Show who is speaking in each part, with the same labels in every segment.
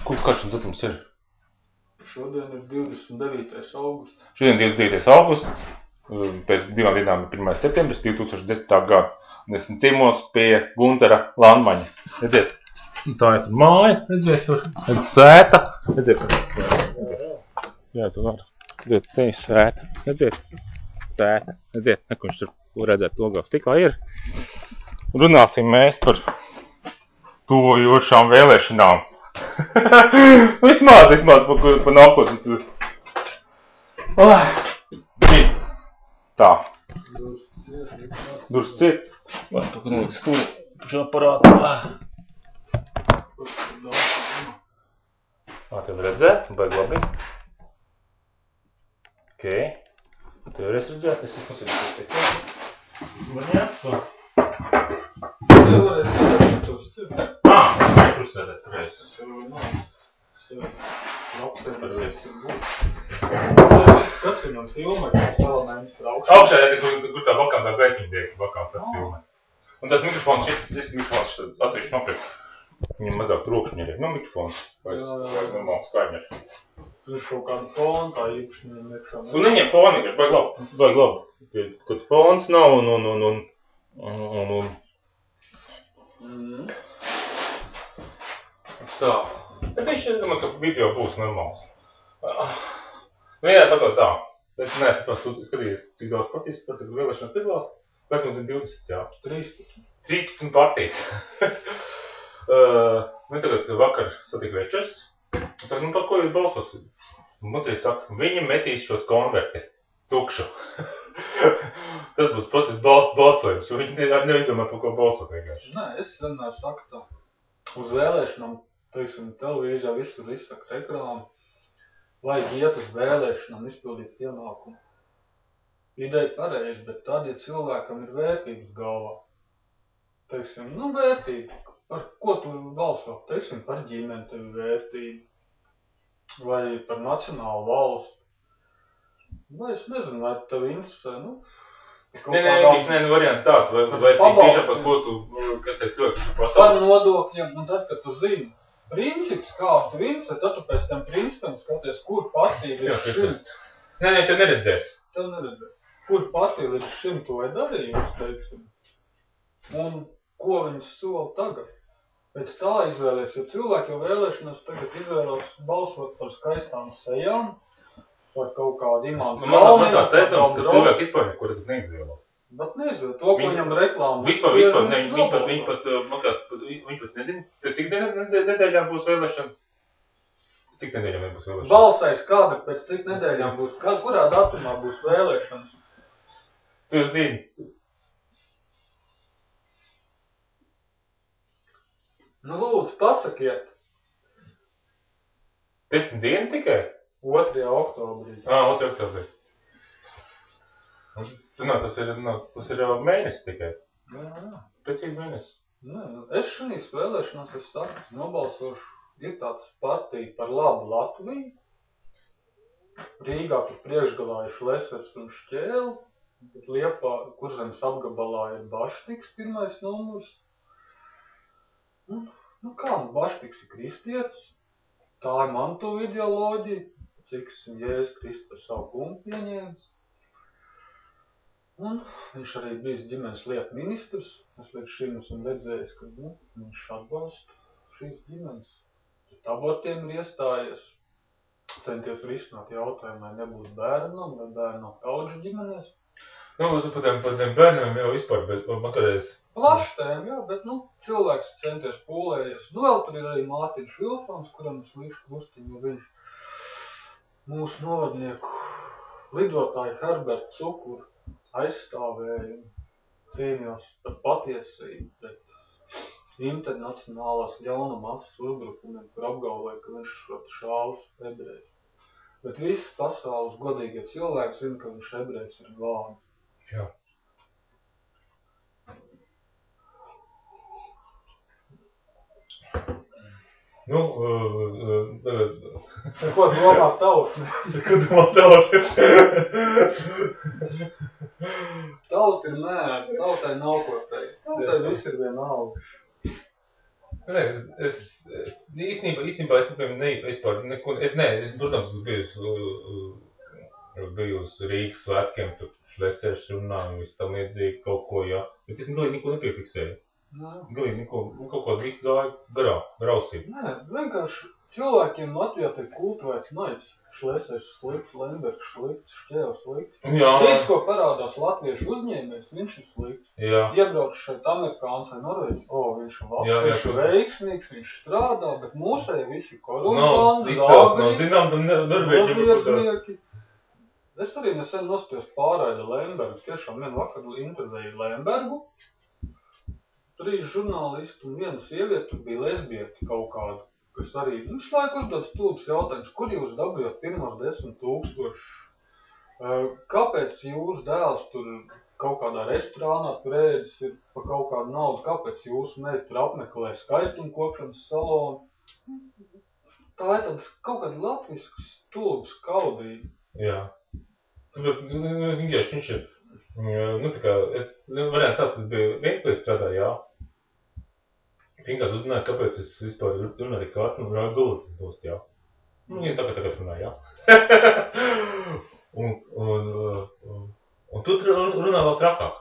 Speaker 1: Kāds šim datums ir?
Speaker 2: Šodien ir 29. augusts.
Speaker 1: Šodien 29. augusts, pēc 2 dienām ir 1. septembris 2010. gada. Un esmu ciemos pie Guntara Landmaņa. Redziet, tā ir tur māja, redziet, tur ir sēta. Redziet, jā, var. Redziet, te ir sēta. Redziet, sēta. Redziet, nekurš tur redzēt logā stiklā ir. Runāsim mēs par tuvojošām vēlēšanām. vismaz pa nākotnes. Tā. Durs ciet. Vai tu, ka neliks stūri šo aparātu. Tev redzēt, baigi labi. Okei. Tev es redzēt, es esmu sēdēt. Man jāsaka.
Speaker 2: Tev varēs sēdēt tos tev.
Speaker 1: Kur sēdēt reiz?
Speaker 2: Kas ir man filmē, kas salamēns par augstu?
Speaker 1: Augšā, kur tā bakām tā gaismiņa tiek, bakām tas filmē. Un tas mikrofons šis mikrofons atsevišķi nopirkt. Viņam mazāk trokšņi ir. Nu, mikrofons. Vai normāls skaņi.
Speaker 2: Viņš kaut kādu fonu tā īpaši iekšā.
Speaker 1: Tu neņem fonu, ir baigi labi. Kad fons nav un tā. Bet es domāju, ka video būs normāls. Nu, jā, sakot tā. Es neesmu skatījies, cik daudz partijas par tagad vēlēšanu piedalās. Lai mums ir 20, jā. 13 partijas. Mēs tagad vakar satika večers. Es saku, nu par ko jūs balsosim? Mutīt saka, viņi metīs šo konverti tukšu. Tas būs protests balsojums, jo viņi neizdomā par ko balsot vienkārši.
Speaker 2: Nē, es vienmēr saku tā. Uz vēlēšanām, teiksim, televīzijā visur izsaka reklāmu. Vajag iet uz vēlēšanām, izpildīt pienākumu. Ideja pareizi, bet tad, ja cilvēkam ir vērtības galvā, teiksim, nu vērtība, par ko tu balso, teiksim, par ģimeni tev vērtība, vai par nacionālu valstu, vai es nezinu, vai tev interesē, nu,
Speaker 1: Nē, variants tāds, vai tiešām par ko tu, kas te cilvēks pastāv?
Speaker 2: Par nodokļiem, un tad, kad tu zini, princips, kāds tu interesē, tad tu pēc tam principam skaties, kur partija līdz šim.
Speaker 1: Nē, tev neredzēs.
Speaker 2: Kur partija līdz šim to ir darījusi, teiksim, un ko viņas sola tagad. Pēc tā izvēlēs, jo cilvēki jau vēlēšanās tagad izvēlās balsot par skaistām sejām, par kaut kādu imantu
Speaker 1: galviem. Man tāds ētams, ka cilvēki vispār neko tagad neizvēlās.
Speaker 2: Bet neizvēl, to, ko viņam reklāmu.
Speaker 1: Vispār, viņi pat nezin, cik nedēļām būs vēlēšanas? Cik nedēļām būs vēlēšanas?
Speaker 2: Balsais kāda, pēc cik nedēļām būs, kurā datumā būs vēlēšanas?
Speaker 1: Tu zini.
Speaker 2: Nu, lūdzu, pasakiet.
Speaker 1: 10 dienas tikai?
Speaker 2: 2. oktobrī.
Speaker 1: 2. oktobrī. Tas ir mēnesis tikai.
Speaker 2: Jā.
Speaker 1: Precīzi mēnesis.
Speaker 2: Nē, es šīs vēlēšanās es saku, nobalsošu, ir tāds partija par labu Latviju. Rīgā tur priekšgalā ir Šlesers un Šķēli. Liepā, Kurzemes apgabalā ir Baštiks, 1. numurs. Nu kā, Baštiks ir kristietis. Tā ir Mantuva ideoloģija. Cik Jēzus Kristus par savu kungu pieņēmis. Un viņš arī bijis ģimenes lietu ministrs. Es līdz šim esmu redzējis, ka viņš atbalsta šīs ģimenes. Abortiem ir iestājies. Centies risināt jautājumu, vai nebūtu bērnam, vai bērnam kaudžu ģimenēs.
Speaker 1: Nu, par tiem bērniem jau vispār, bet man kādreiz...
Speaker 2: Plašs tēma, jā, bet, cilvēks centies pūlējies. Vēl tur ir arī Mārtiņš Vilsons, kuram es līšu krustiņu, jo viņš mūsu novadnieku lidotāju Herbertu Cukuru aizstāvēja un cīnījās par patiesību, bet internacionālās ļaunumasas uzbrukumiem, kur apgalvoja, ka viņš šāvis ebrejs. Bet visas pasaules godīgie cilvēki zina, ka viņš ebrejs ir glābis.
Speaker 1: Jā. Nu,
Speaker 2: ko domā tauta? Tauta ir mēra, tautai nav ko teikt. Tautai viss ir vienalga.
Speaker 1: Īstenībā es vispār neko, es, protams, biju uz Rīgas svētkiem, tur šlesēšu runāju, visu tam liedzīgi kaut ko, jā. Bet es galīgi neko nepiefiksēju. Galīgi neko, kaut ko visu gāju grausīt.
Speaker 2: Nē, vienkārši cilvēkiem Latvijā tiek kultivēts naids. Šlesēšu slikts, Lembergs slikts, Šķēvs slikts. Viss, ko parādās latviešu uzņēmējs, viņš ir slikts. Iebrauc šeit amerikāns vai norvēģis, viņš ir labs, viņš ir veiksmīgs, viņš strādā, bet mūsēji visi korupāni, noziedznieki. Es arī nesen noskatījos pārraidi Lembergu, tiešām vienu vakaru intervēju Lembergu. 3 žurnālisti un viena sieviete, tur bija lesbieti kaut kādu. Kas arī visu laiku uzdod stulbus jautājumus, kur jūs dabījāt pirmos 10 000? Kāpēc jūsu dēls tur kaut kādā restorānā prēdis ir pa kaut kādu naudu? Kāpēc jūsu meita tur apmeklē skaistumkopšanas salonu? Tā ir tāds kaut kāda latvisks stulbs kaudīgi.
Speaker 1: Jā. Tāpēc, vienkārši viņš ir, tā kā, es variantu tas bija Ventspils strādā, jā. Vienkārši uzzināju, kāpēc es vispār runāju ar kārtu un runāju gulētas dost, jā. Ja tagad runāju, jā. Un tu runā vēl trakāk.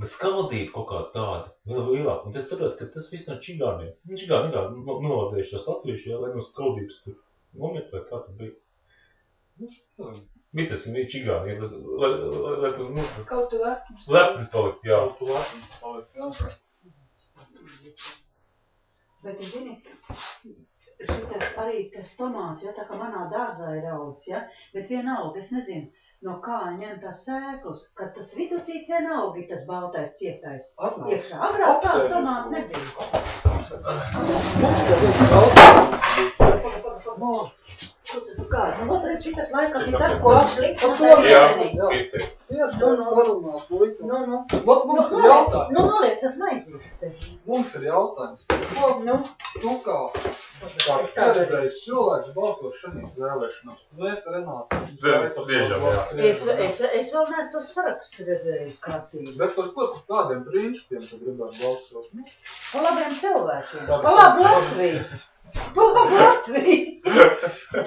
Speaker 1: Bet skaldība kaut kā tāda, vēl lielāka. Un es saprotu, ka tas viss no čigāniem. Čigāni novādējušos latvieši, jā, lai no skaldības tur nomiet, vai kā tur bija. Bija tas čigāni, lai tu,
Speaker 3: kaut tu
Speaker 1: lepnis palikt, jā.
Speaker 2: Kaut tu lepnis palikt, jā.
Speaker 3: Bet, zini, šitas arī tas tomāts, ja, tā kā manā dārzā ir audzis, ja, bet vienalga, es nezinu, no kā ņem tās sēklas, kad tas viducīts vienalga ir tas baltais cietais. Iekšā, agrāk tā tomāti nebija. Ko tu kādi? Nu, otrēt šitas laikam ir tas, ko apslikt, un tā ir
Speaker 1: visi.
Speaker 2: Mums ir jautājums.
Speaker 3: Nu, noliec tas maizes te.
Speaker 2: Mums ir jautājums. Tu kā pieredzējis cilvēks balsos šodienas vēlēšanās. Mēs, Renāti.
Speaker 3: Es vēl neesmu tos sarakstus redzējis kārtīgi.
Speaker 2: Bet par ko tu kādiem principiem tu gribētu balsot?
Speaker 3: Pa labiem cilvēkiem. Pa labu Latviju. Pa labu Latviju.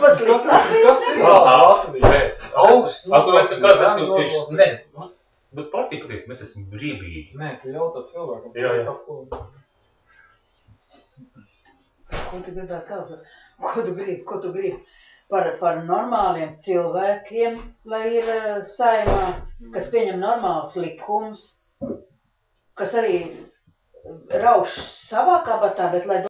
Speaker 3: Paslikt Latviju.
Speaker 2: Kas ir Latvija?
Speaker 1: Bet patīk, mēs esam brīvīgi.
Speaker 2: Nē, tu jautā cilvēkam.
Speaker 1: Jā.
Speaker 3: Ko tu gribētu kalpot? Ko tu gribi? Par normāliem cilvēkiem, lai ir saimā, kas pieņem normāls likums, kas arī rauš savā kabatā, bet lai